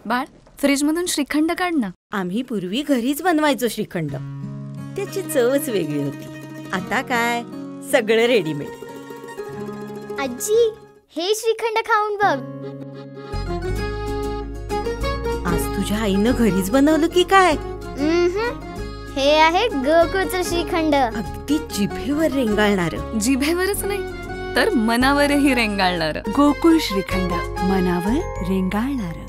बाळ, फ्रीजमधून श्रीखंड काढ ना. आम्ही पूर्वी घरीच बनवायचो श्रीखंड. त्याची चवच वेगळी होती. आता काय सगळं रेडीमेड. आजी, हे श्रीखंड खाऊन बघ. आज तुझ्या आईनं घरीच बनवलं की काय? हे आहे गोकुळचं श्रीखंड. अगदी जिभेवर रेंगाळणार. जिभेवरच नाही तर मनावरही रेंगाळणार. गोकुळ श्रीखंड, मनावर रेंगाळणार.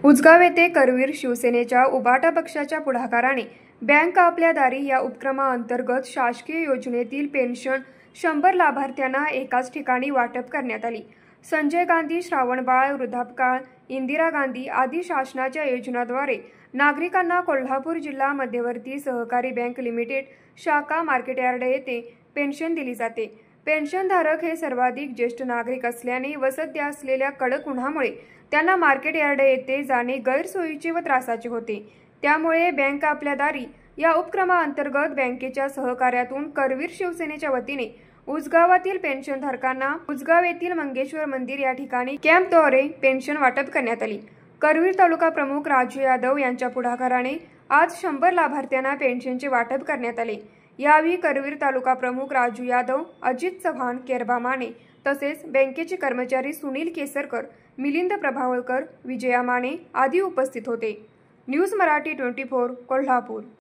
उजगाव येथे करवीर शिवसेनेच्या उबाटा पक्षाच्या पुढाकाराने बँक आपल्या दारी या उपक्रमाअंतर्गत शासकीय योजनेतील पेन्शन 100 लाभार्थ्यांना एकाच ठिकाणी वाटप करण्यात आली. संजय गांधी श्रावणबाळ वृद्धापकाळ, इंदिरा गांधी आदी शासनाच्या योजनांद्वारे नागरिकांना कोल्हापूर जिल्हा मध्यवर्ती सहकारी बँक लिमिटेड शाखा मार्केट यार्ड येथे पेन्शन दिली जाते. पेन्शनधारक हे सर्वाधिक ज्येष्ठ नागरिक असल्याने व सध्या असलेल्या कडक उन्हामुळे त्यांना मार्केट यार्ड येथे जाणे गैरसोयीचे व त्रासाचे होते. त्यामुळे बँक आपल्या दारी या उपक्रमाअंतर्गत बँकेच्या सहकार्यातून करवीर शिवसेनेच्या वतीने उजगावातील पेन्शनधारकांना उजगाव येथील मंगेश्वर मंदिर या ठिकाणी कॅम्पद्वारे पेन्शन वाटप करण्यात आली. करवीर तालुका प्रमुख राजू यादव यांच्या पुढाकाराने आज 100 लाभार्थ्यांना पेन्शनचे वाटप करण्यात आले. यावेळी करवीर तालुका प्रमुख राजू यादव, अजित चव्हाण, केरबा माने तसेच बँकेचे कर्मचारी सुनील केसरकर, मिलिंद प्रभावळकर, विजया माने आदी उपस्थित होते. न्यूज मराठी 24 कोल्हापूर.